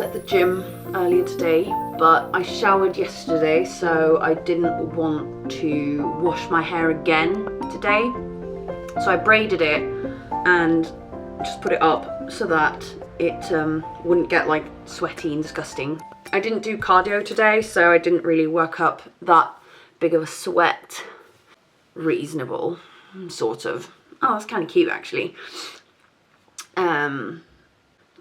at the gym earlier today, but I showered yesterday, so I didn't want to wash my hair again today. So I braided it and just put it up so that it wouldn't get like sweaty and disgusting. I didn't do cardio today, so I didn't really work up that big of a sweat. Reasonable, sort of. Oh, that's kind of cute actually.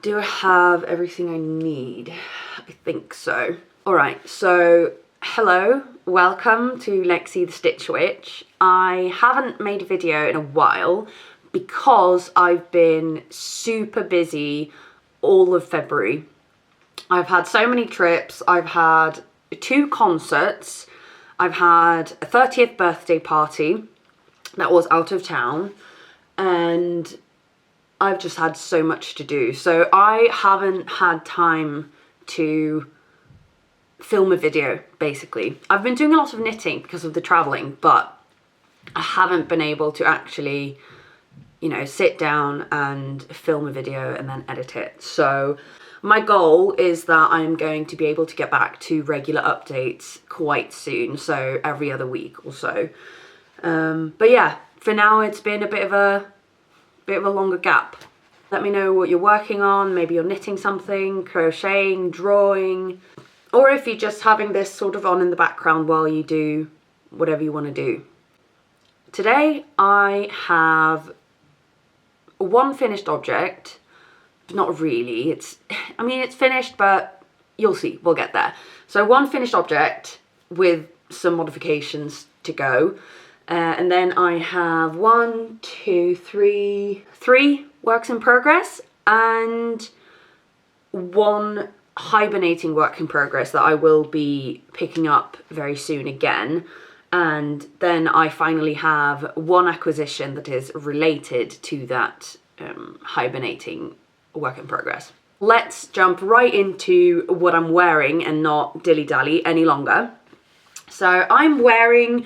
Do I have everything I need? I think so. Alright, so hello, welcome to Lexi the Stitch Witch. I haven't made a video in a while because I've been super busy all of February. I've had so many trips, I've had 2 concerts, I've had a 30th birthday party that was out of town, and I've just had so much to do. So I haven't had time to film a video, basically. I've been doing a lot of knitting because of the traveling, but I haven't been able to actually, you know, sit down and film a video and then edit it. So my goal is that I'm going to be able to get back to regular updates quite soon, so every other week or so. But yeah, for now it's been a bit of a longer gap. Let me know what you're working on. Maybe you're knitting something, crocheting, drawing, or if you're just having this sort of on in the background while you do whatever you want to do. Today I have one finished object. Not really, it's finished, but you'll see, we'll get there. So one finished object with some modifications to go. And then I have 3 works in progress and 1 hibernating work in progress that I will be picking up very soon again. And then I finally have 1 acquisition that is related to that hibernating work in progress. Let's jump right into what I'm wearing and not dilly-dally any longer. So I'm wearing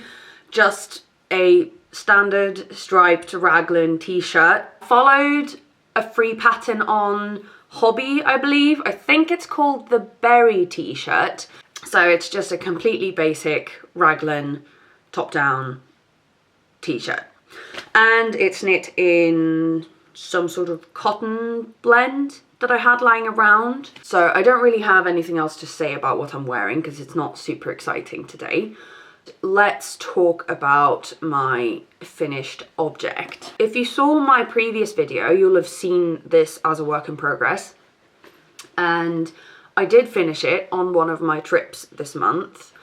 just a standard striped raglan t-shirt. Followed a free pattern on Hobby, I believe. I think it's called the Berry t-shirt. So it's just a completely basic raglan top-down t-shirt. And it's knit in some sort of cotton blend that I had lying around. So I don't really have anything else to say about what I'm wearing because it's not super exciting today. Let's talk about my finished object. If you saw my previous video, you'll have seen this as a work in progress. And I did finish it on one of my trips this month,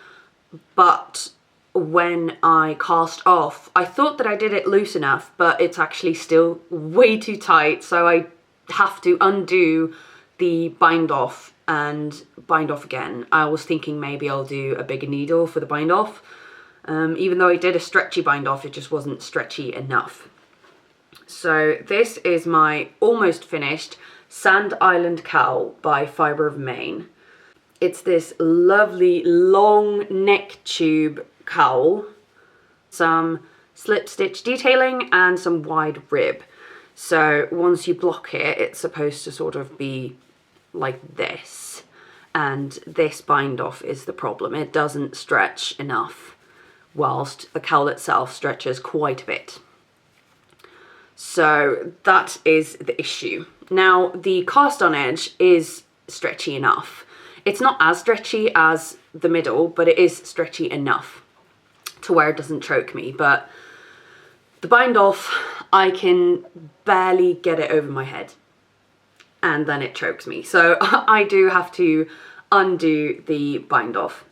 but when I cast off, I thought that I did it loose enough, but it's actually still way too tight, so I have to undo the bind off and bind off again. I was thinking maybe I'll do a bigger needle for the bind off. Even though I did a stretchy bind off, it just wasn't stretchy enough. So this is my almost finished Sand Island Cowl by Fibre of Maine. It's this lovely long neck tube cowl, some slip stitch detailing and some wide rib. So once you block it, it's supposed to sort of be like this, and this bind off is the problem. It doesn't stretch enough, whilst the cowl itself stretches quite a bit. So that is the issue. Now the cast on edge is stretchy enough. It's not as stretchy as the middle, but it is stretchy enough to where it doesn't choke me. But the bind off, I can barely get it over my head, and then it chokes me. So I do have to undo the bind off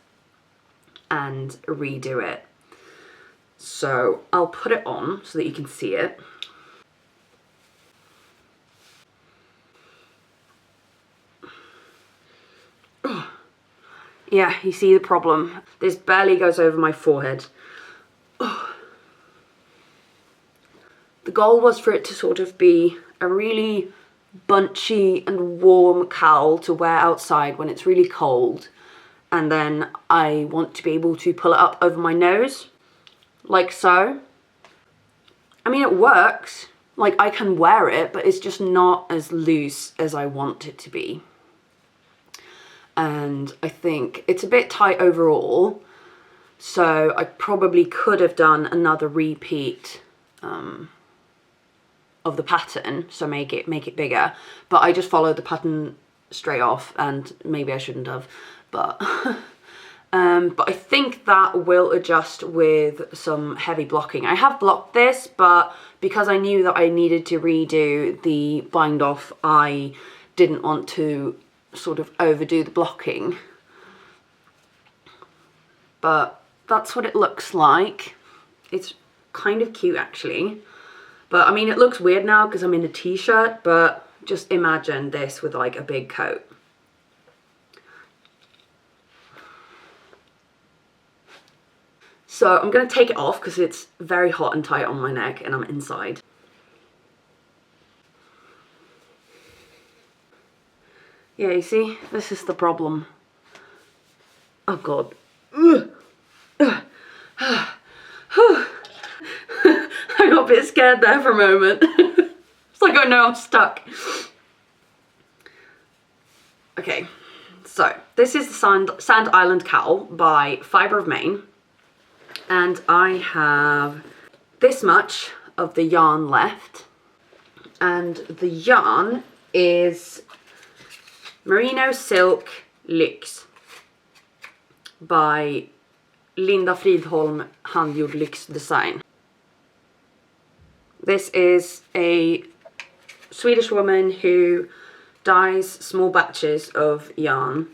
and redo it. So I'll put it on so that you can see it. Yeah, you see the problem. This barely goes over my forehead. The goal was for it to sort of be a really bunchy and warm cowl to wear outside when it's really cold. And then I want to be able to pull it up over my nose, like so. I mean, it works. Like, I can wear it, but it's just not as loose as I want it to be. and I think it's a bit tight overall, so I probably could have done another repeat of the pattern, so make it bigger, but I just followed the pattern straight off, and maybe I shouldn't have, but but I think that will adjust with some heavy blocking. I have blocked this, but because I knew that I needed to redo the bind off, I didn't want to sort of overdo the blocking. But that's what it looks like. It's kind of cute actually. But I mean, it looks weird now because I'm in a t-shirt, but just imagine this with like a big coat. So I'm going to take it off because it's very hot and tight on my neck and I'm inside. Yeah, you see, this is the problem. Oh God. I got a bit scared there for a moment. It's like, oh no, I'm stuck. Okay, so this is the Sand Island Cowl by Fibre of Maine. And I have this much of the yarn left. And the yarn is MerinoSilk Lyx by Linda Fridholm Handgjord Lyx Design. This is a Swedish woman who dyes small batches of yarn,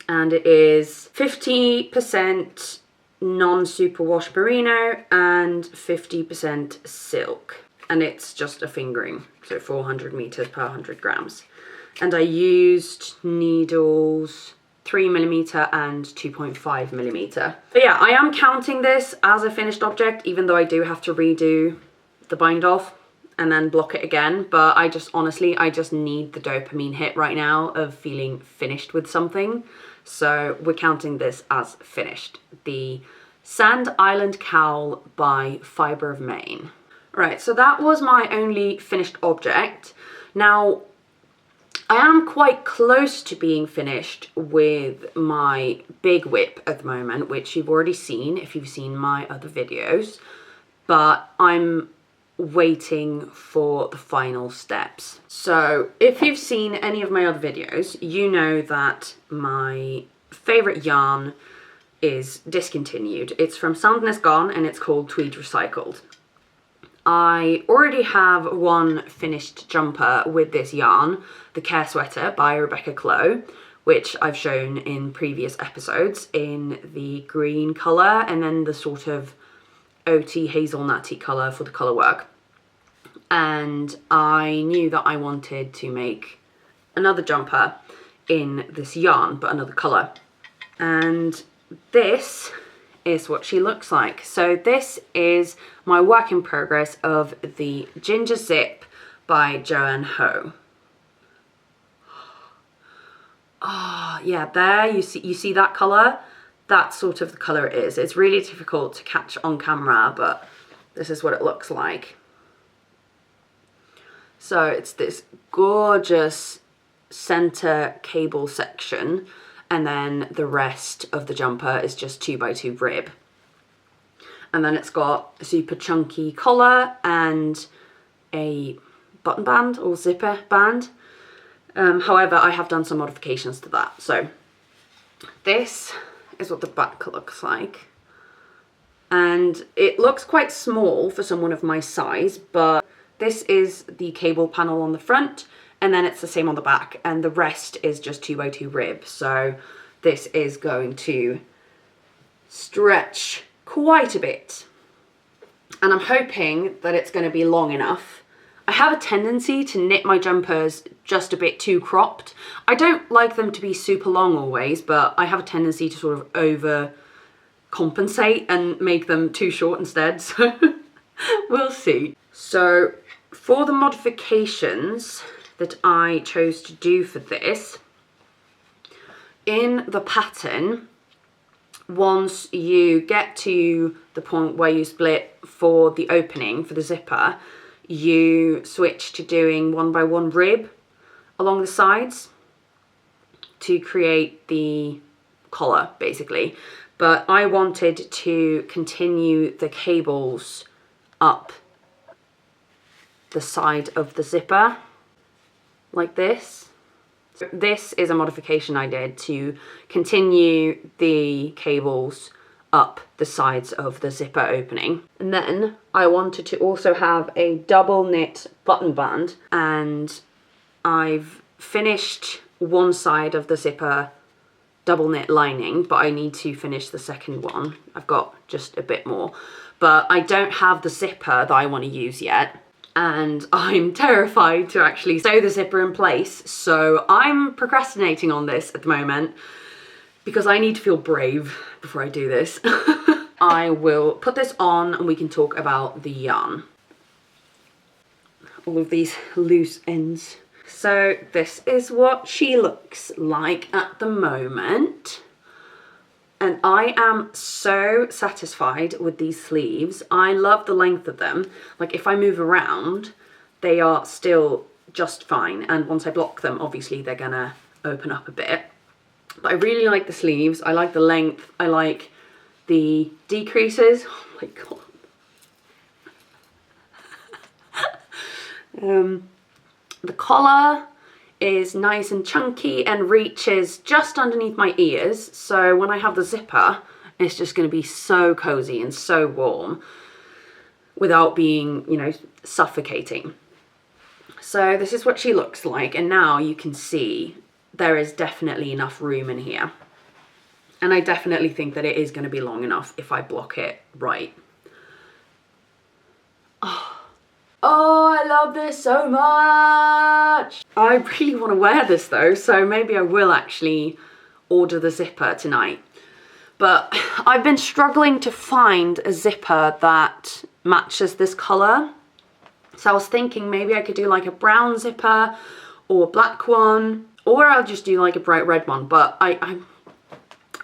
and it is 50% non-superwash merino and 50% silk, and it's just a fingering, so 400 meters per 100 grams. And I used needles 3mm and 2.5mm. But yeah, I am counting this as a finished object, even though I do have to redo the bind off and then block it again. But I just honestly, I just need the dopamine hit right now of feeling finished with something. So we're counting this as finished. The Sand Island Cowl by Fibre of Maine. Right, so that was my only finished object. Now, I am quite close to being finished with my big whip at the moment, which you've already seen if you've seen my other videos, but I'm waiting for the final steps. So if you've seen any of my other videos, you know that my favorite yarn is discontinued. It's from Sandnes Garn and it's called Tweed Recycled. I already have one finished jumper with this yarn, the Care Sweater by Rebecca Clow, which I've shown in previous episodes in the green colour and then the sort of oaty hazelnutty colour for the colour work. And I knew that I wanted to make another jumper in this yarn, but another colour. And this is what she looks like. So this is my work in progress of the Ginger Zip by Joan. Ah, yeah, there you see that colour? That's sort of the colour it is. It's really difficult to catch on camera, but this is what it looks like. So it's this gorgeous centre cable section, and then the rest of the jumper is just 2x2 rib. And then it's got a super chunky collar and a button band or zipper band. However, I have done some modifications to that. So this is what the back looks like. And it looks quite small for someone of my size, but this is the cable panel on the front, and then it's the same on the back, and the rest is just 2x2 rib. So this is going to stretch quite a bit. And I'm hoping that it's going to be long enough. I have a tendency to knit my jumpers just a bit too cropped. I don't like them to be super long always, but I have a tendency to sort of over compensate and make them too short instead. So we'll see. So for the modifications that I chose to do for this, in the pattern, once you get to the point where you split for the opening for the zipper, you switch to doing 1x1 rib along the sides. to create the collar basically, but I wanted to continue the cables up the side of the zipper like this. This is a modification I did to continue the cables up the sides of the zipper opening. And then I wanted to also have a double knit button band, and I've finished one side of the zipper double knit lining, but I need to finish the second one. I've got just a bit more, but I don't have the zipper that I want to use yet. And I'm terrified to actually sew the zipper in place, so I'm procrastinating on this at the moment because I need to feel brave before I do this. I will put this on and we can talk about the yarn. All of these loose ends. So this is what she looks like at the moment. And I am so satisfied with these sleeves. I love the length of them. Like if I move around, they are still just fine. And once I block them, obviously they're gonna open up a bit. But I really like the sleeves. I like the length. I like the decreases. Oh my God. The collar is nice and chunky and reaches just underneath my ears, so when I have the zipper it's just going to be so cozy and so warm without being, you know, suffocating. So this is what she looks like, and now you can see there is definitely enough room in here, and I definitely think that it is going to be long enough if I block it right. Oh, I love this so much. I really want to wear this though, so maybe I will actually order the zipper tonight. But I've been struggling to find a zipper that matches this colour. So I was thinking maybe I could do like a brown zipper or a black one, or I'll just do like a bright red one. But I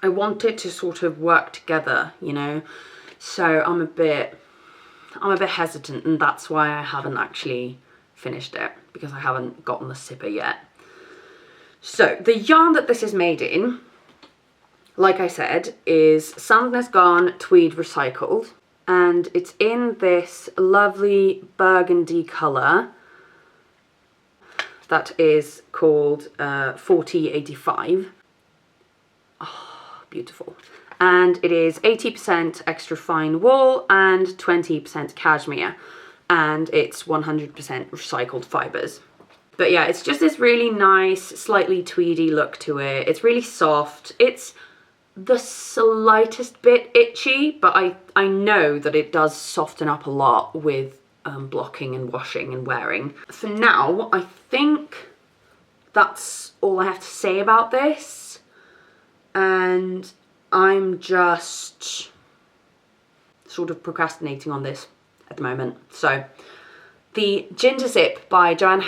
want it to sort of work together, you know. So I'm a bit hesitant, and that's why I haven't actually finished it, because I haven't gotten the zipper yet. So the yarn that this is made in, like I said, is Sandnes Garn Tweed recycled, and it's in this lovely burgundy colour that is called 4085. Oh, beautiful. And it is 80% extra fine wool and 20% cashmere, and it's 100% recycled fibres. But yeah, it's just this really nice, slightly tweedy look to it. It's really soft. It's the slightest bit itchy, but I know that it does soften up a lot with blocking and washing and wearing. For now, I think that's all I have to say about this, and I'm just sort of procrastinating on this at the moment. So the Ginger Zip by Joan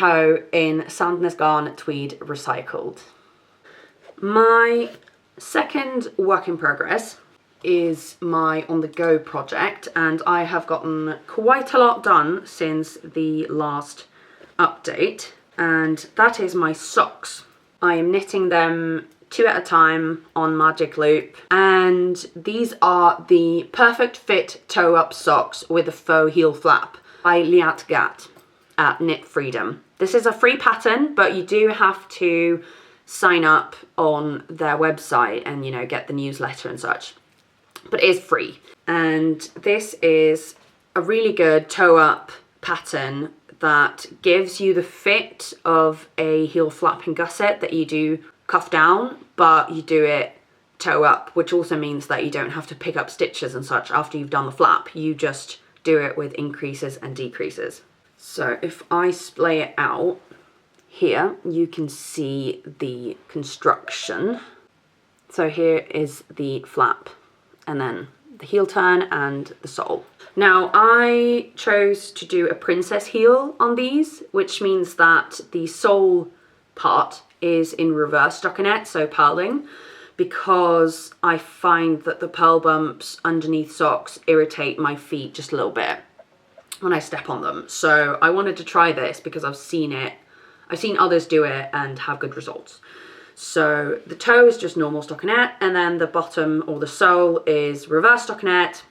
in Sandnes Garn Tweed recycled. My second work in progress is my on the go project, and I have gotten quite a lot done since the last update, and that is my socks. I am knitting them 2 at a time on magic loop, and these are the perfect fit toe up socks with a faux heel flap by Liat Gat at Knit Freedom. This is a free pattern, but you do have to sign up on their website and, you know, get the newsletter and such, but it is free. And this is a really good toe up pattern that gives you the fit of a heel flap and gusset that you do cuff down, but you do it toe up, which also means that you don't have to pick up stitches and such after you've done the flap. You just do it with increases and decreases. So if I splay it out here, you can see the construction. So here is the flap, and then the heel turn and the sole. Now I chose to do a princess heel on these, which means that the sole part is in reverse stockinette, so purling, because I find that the purl bumps underneath socks irritate my feet just a little bit when I step on them. So I wanted to try this because I've seen others do it and have good results. So the toe is just normal stockinette, and then the bottom or the sole is reverse stockinette.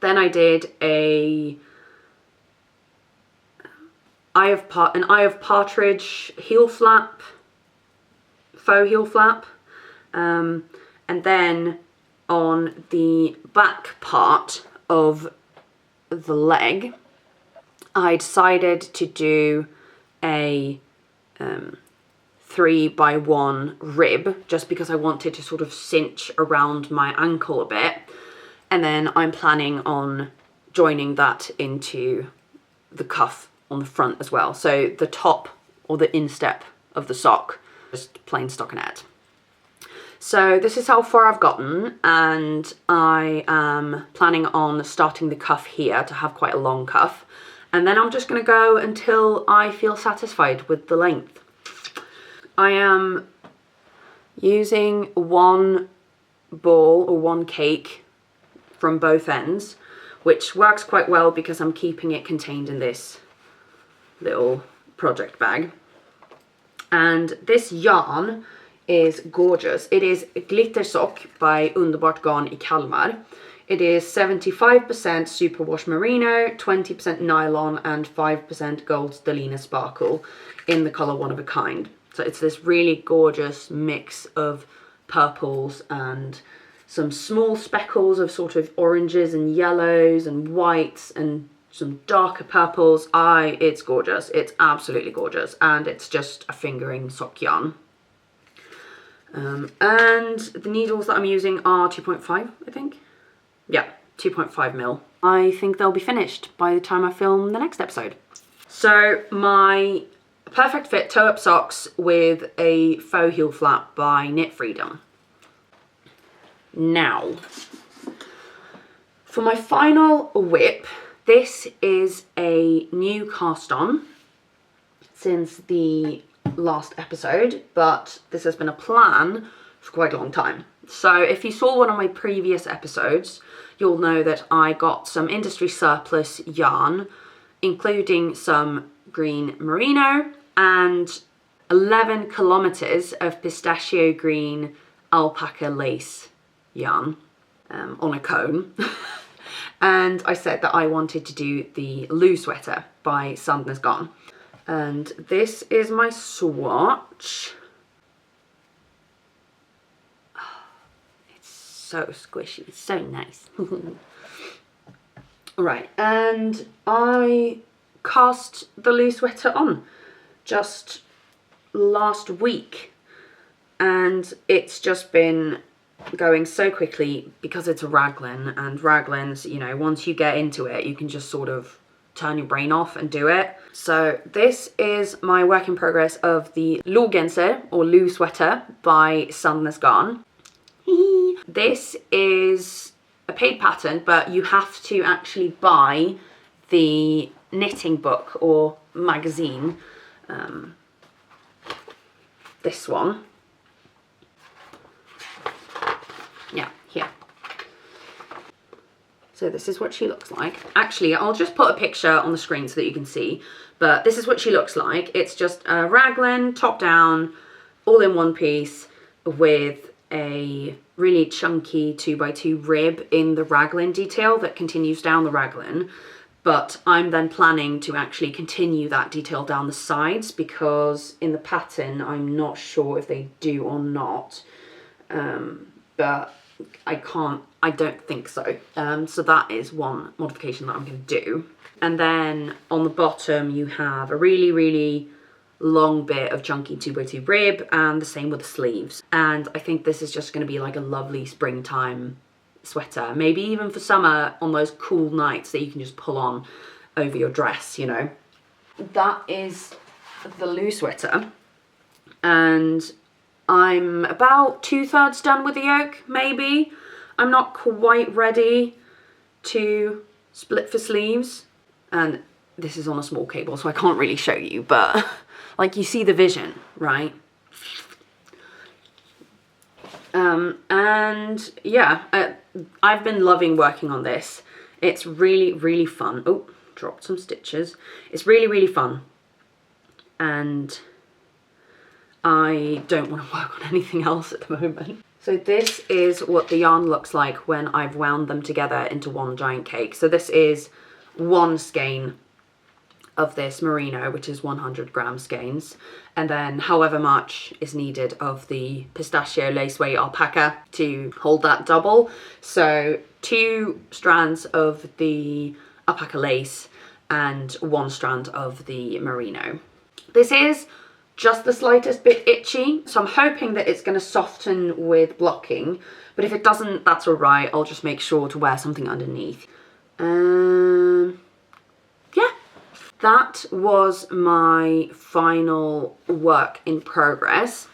Then I did an eye of partridge heel flap, faux heel flap, and then on the back part of the leg, I decided to do a 3x1 rib, just because I wanted to sort of cinch around my ankle a bit. And then I'm planning on joining that into the cuff on the front as well. So the top or the instep of the sock, just plain stockinette. So this is how far I've gotten, and I am planning on starting the cuff here to have quite a long cuff. And then I'm just going to go until I feel satisfied with the length. I am using one ball or one cake from both ends, which works quite well because I'm keeping it contained in this little project bag. And this yarn is gorgeous. It is Glittersock by Underbart Garn in Kalmar. It is 75% superwash merino, 20% nylon, and 5% gold stellina sparkle in the color One of a Kind. So it's this really gorgeous mix of purples and some small speckles of sort of oranges and yellows and whites and some darker purples. It's gorgeous. It's absolutely gorgeous. And it's just a fingering sock yarn. And the needles that I'm using are 2.5, I think. Yeah, 2.5 mil. I think they'll be finished by the time I film the next episode. So my perfect fit toe-up socks with a faux heel flap by Fridholm. Now, for my final whip, this is a new cast-on since the last episode, but this has been a plan for quite a long time. So if you saw one of my previous episodes, you'll know that I got some industry surplus yarn, including some green merino and 11 kilometers of pistachio green alpaca lace yarn on a cone. And I said that I wanted to do the Loo sweater by Sandnes Garn. And this is my swatch. Oh, it's so squishy, it's so nice. Right, and I cast the Loo sweater on just last week, and it's just been going so quickly because it's a raglan, and raglans, you know, once you get into it, you can just sort of turn your brain off and do it. So this is my work in progress of the Genser or Loo sweater by Sandnes Garn. This is a paid pattern, but you have to actually buy the knitting book or magazine. This one. Yeah, here. So this is what she looks like. Actually, I'll just put a picture on the screen so that you can see, but this is what she looks like. It's just a raglan, top down, all in one piece with a really chunky 2x2 rib in the raglan detail that continues down the raglan. But I'm then planning to actually continue that detail down the sides, because in the pattern, I'm not sure if they do or not. But I don't think so. So that is one modification that I'm going to do. And then on the bottom, you have a really, really long bit of chunky 2x2 rib, and the same with the sleeves. And I think this is just going to be like a lovely springtime sweater, maybe even for summer on those cool nights that you can just pull on over your dress, you know. That is the Loo sweater, and I'm about 2/3 done with the yoke, maybe. I'm not quite ready to split for sleeves, and this is on a small cable so I can't really show you, but like, you see the vision, right? And yeah, I've been loving working on this. It's really, really fun. Oh, dropped some stitches. It's really, really fun. And I don't want to work on anything else at the moment. So this is what the yarn looks like when I've wound them together into one giant cake. So this is one skein of this merino, which is 100-gram skeins, and then however much is needed of the pistachio lace-weight alpaca to hold that double. So 2 strands of the alpaca lace and 1 strand of the merino. This is just the slightest bit itchy, so I'm hoping that it's going to soften with blocking, but if it doesn't, that's all right. I'll just make sure to wear something underneath. Yeah, that was my final work in progress.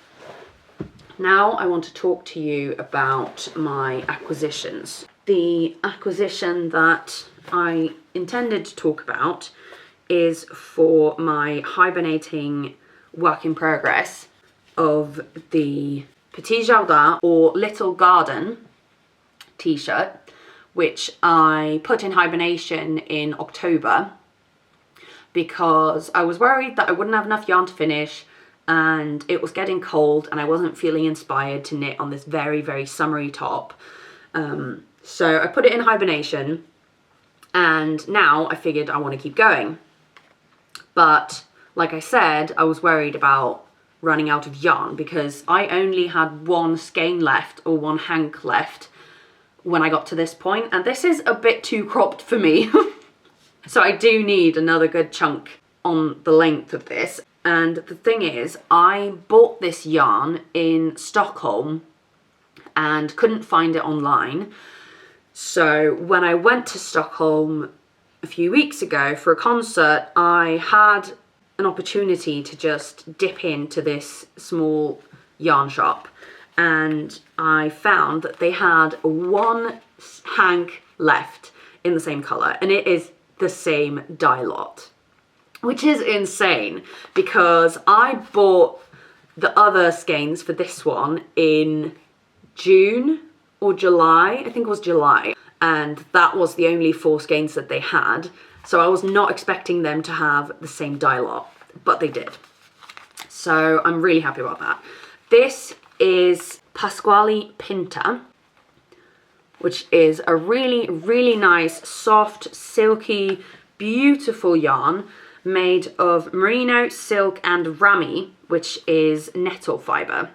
Now I want to talk to you about my acquisitions. The acquisition that I intended to talk about is for my hibernating work in progress of the Petit Jardin or Little Garden t-shirt, which I put in hibernation in October because I was worried that I wouldn't have enough yarn to finish, and it was getting cold and I wasn't feeling inspired to knit on this very, very summery top. So I put it in hibernation, and now I figured I want to keep going. But like I said, I was worried about running out of yarn because I only had 1 skein left, or 1 hank left, when I got to this point, and this is a bit too cropped for me. So I do need another good chunk on the length of this. And the thing is, I bought this yarn in Stockholm and couldn't find it online. So when I went to Stockholm a few weeks ago for a concert, I had an opportunity to just dip into this small yarn shop, and I found that they had 1 hank left in the same colour, and it is the same dye lot, which is insane because I bought the other skeins for this one in June or July, I think it was July, and that was the only 4 skeins that they had. So I was not expecting them to have the same dye lot, but they did. So I'm really happy about that. This is Pasquale Pinta, which is a really, really nice, soft, silky, beautiful yarn made of merino, silk, and ramie, which is nettle fibre.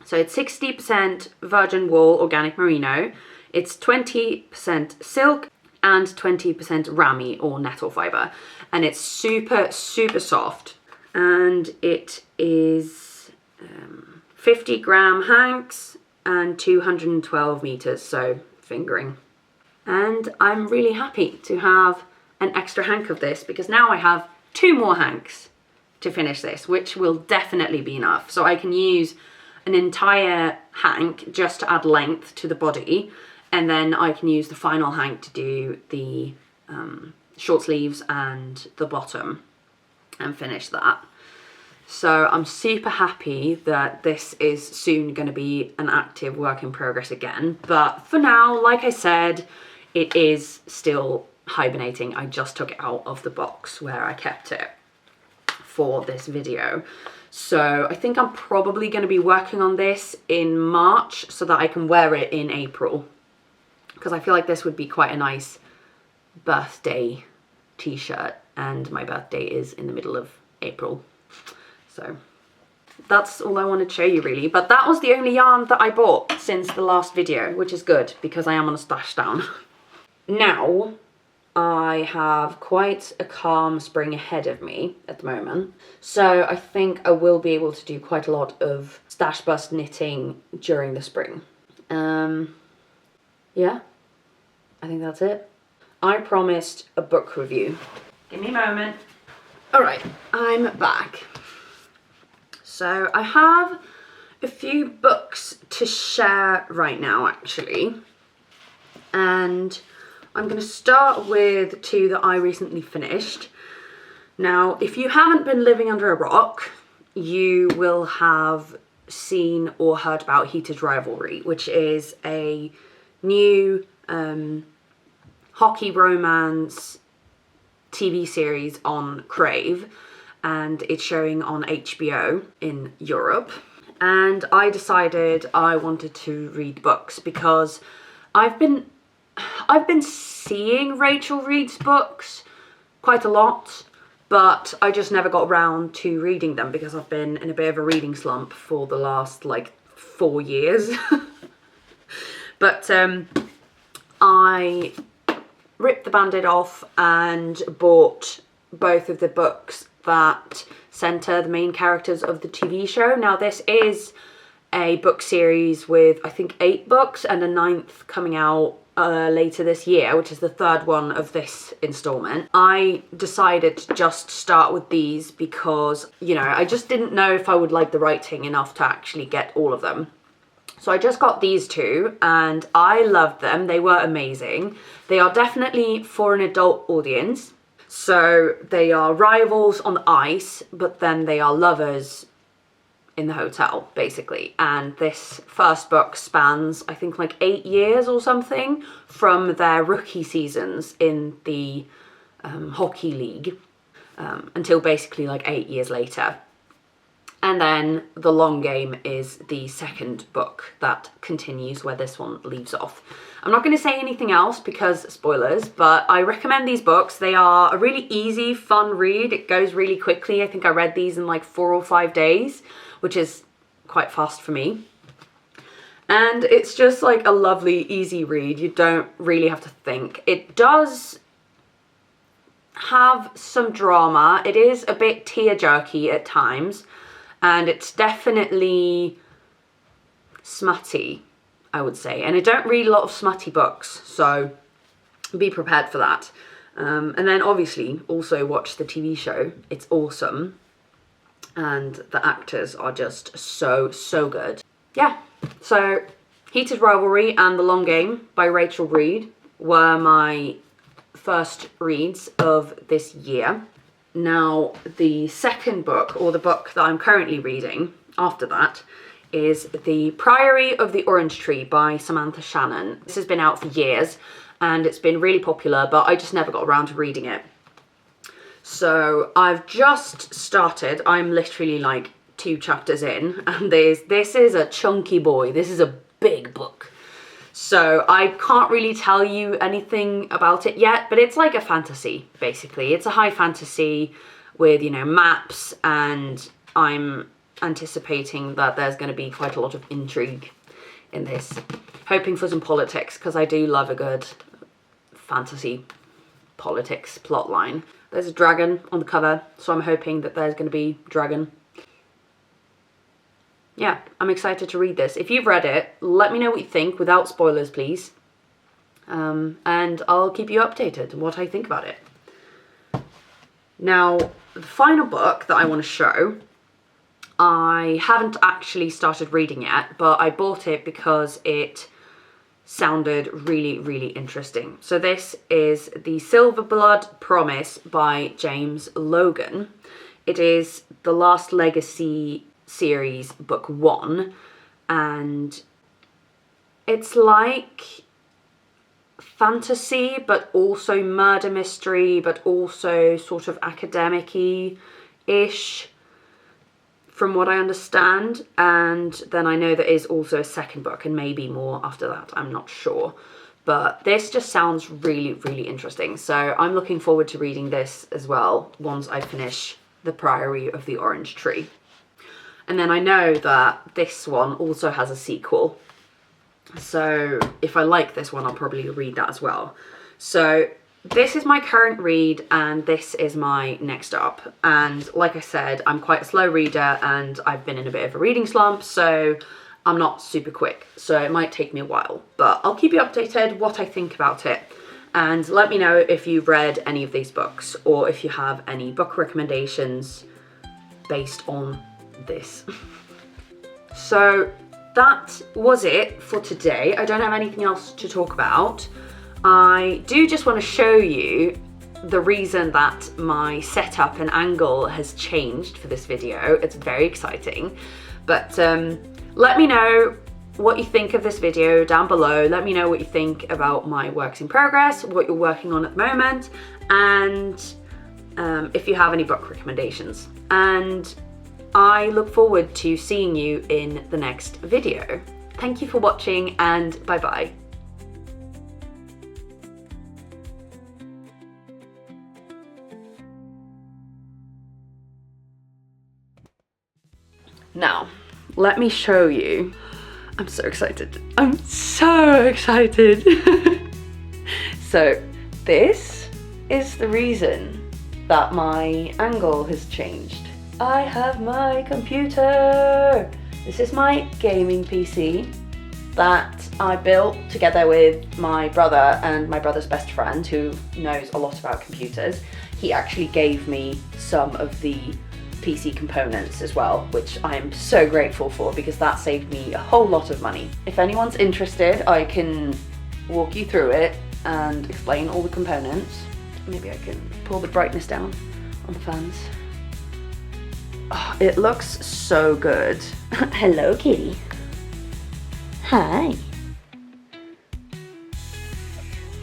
So it's 60% virgin wool organic merino, it's 20% silk, and 20% ramie or nettle fibre, and it's super, super soft, and it is 50-gram hanks and 212 meters, so fingering. And I'm really happy to have an extra hank of this because now I have 2 more hanks to finish this, which will definitely be enough. So I can use an entire hank just to add length to the body, and then I can use the final hank to do the short sleeves and the bottom and finish that. So I'm super happy that this is soon going to be an active work in progress again. But for now, like I said, it is still hibernating. I just took it out of the box where I kept it for this video. So I think I'm probably going to be working on this in March so that I can wear it in April, because I feel like this would be quite a nice birthday t-shirt, and my birthday is in the middle of April. So that's all I wanted to show you really. But that was the only yarn that I bought since the last video, which is good because I am on a stash down. Now I have quite a calm spring ahead of me at the moment, so I think I will be able to do quite a lot of stash bust knitting during the spring. Yeah, I think that's it. I promised a book review. Give me a moment. All right, I'm back. So I have a few books to share right now actually, and I'm going to start with 2 that I recently finished. Now, if you haven't been living under a rock, you will have seen or heard about Heated Rivalry, which is a new hockey romance TV series on Crave. and it's showing on HBO in Europe. And I decided I wanted to read books because I've been seeing Rachel reads books quite a lot, but I just never got around to reading them because I've been in a bit of a reading slump for the last like 4 years. But I ripped the band-aid off and bought both of the books that centre the main characters of the TV show. Now this is a book series with I think 8 books and a 9th coming out later this year, which is the 3rd one of this installment. I decided to just start with these because, you know, I just didn't know if I would like the writing enough to actually get all of them. So I just got these 2 and I loved them. They were amazing. They are definitely for an adult audience. So they are rivals on the ice, but then they are lovers in the hotel, basically. And this first book spans, I think, like 8 years or something from their rookie seasons in the hockey league until basically like 8 years later. And then The Long Game is the second book that continues where this one leaves off. I'm not going to say anything else because spoilers, but I recommend these books. They are a really easy, fun read. It goes really quickly. I think I read these in like 4 or 5 days, which is quite fast for me. And it's just like a lovely, easy read. You don't really have to think. It does have some drama. It is a bit tear-jerky at times. And it's definitely smutty, I would say. And I don't read a lot of smutty books, so be prepared for that. And then obviously also watch the TV show. It's awesome. And the actors are just so, so good. Yeah, so Heated Rivalry and The Long Game by Rachel Reed were my first reads of this year. Now, the second book, or the book that I'm currently reading after that, is The Priory of the Orange Tree by Samantha Shannon. This has been out for years, and it's been really popular, but I just never got around to reading it. So I've just started. I'm literally like 2 chapters in, and this is a chunky boy. This is a big book. So I can't really tell you anything about it yet, but it's like a fantasy, basically. It's a high fantasy with, you know, maps, and I'm anticipating that there's going to be quite a lot of intrigue in this. Hoping for some politics, because I do love a good fantasy politics plotline. There's a dragon on the cover, so I'm hoping that there's going to be dragon. Yeah, I'm excited to read this. If you've read it, let me know what you think without spoilers, please. And I'll keep you updated on what I think about it. Now, the final book that I want to show, I haven't actually started reading yet, but I bought it because it sounded really, really interesting. So this is The Silver Blood Promise by James Logan. It is the Last Legacy series book 1, and it's like fantasy but also murder mystery but also sort of academic-y ish from what I understand. And then I know there is also a second book and maybe more after that, I'm not sure, but this just sounds really, really interesting. So I'm looking forward to reading this as well once I finish The Priory of the Orange Tree. And then I know that this one also has a sequel. So if I like this one, I'll probably read that as well. So this is my current read and this is my next up. And like I said, I'm quite a slow reader and I've been in a bit of a reading slump, so I'm not super quick. So it might take me a while, but I'll keep you updated what I think about it. And let me know if you've read any of these books or if you have any book recommendations based on this. So that was it for today. I don't have anything else to talk about. I do just want to show you the reason that my setup and angle has changed for this video. It's very exciting, but let me know what you think of this video down below. Let me know what you think about my works in progress, what you're working on at the moment, and if you have any book recommendations. And I look forward to seeing you in the next video. Thank you for watching, and bye bye. Now, let me show you. I'm so excited. I'm so excited. So this is the reason that my angle has changed. I have my computer. This is my gaming PC that I built together with my brother and my brother's best friend, who knows a lot about computers. He actually gave me some of the PC components as well, which I am so grateful for, because that saved me a whole lot of money. If anyone's interested, I can walk you through it and explain all the components. Maybe I can pull the brightness down on the fans. Oh, it looks so good. Hello, kitty. Hi.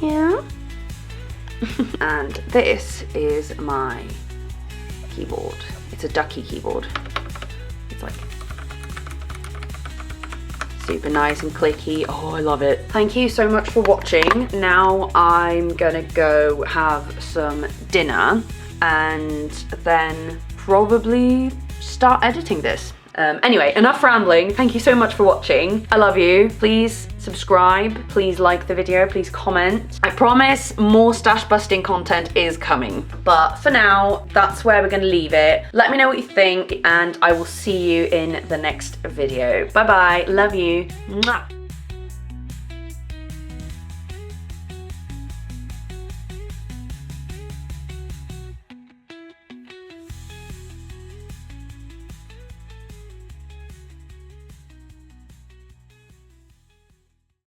Yeah? And this is my keyboard. It's a ducky keyboard. It's like super nice and clicky. Oh, I love it. Thank you so much for watching. Now I'm gonna go have some dinner and then probably start editing this. Anyway, enough rambling. Thank you so much for watching. I love you. Please subscribe. Please like the video. Please comment. I promise more stash busting content is coming. But for now, that's where we're going to leave it. Let me know what you think, and I will see you in the next video. Bye bye. Love you. Mwah.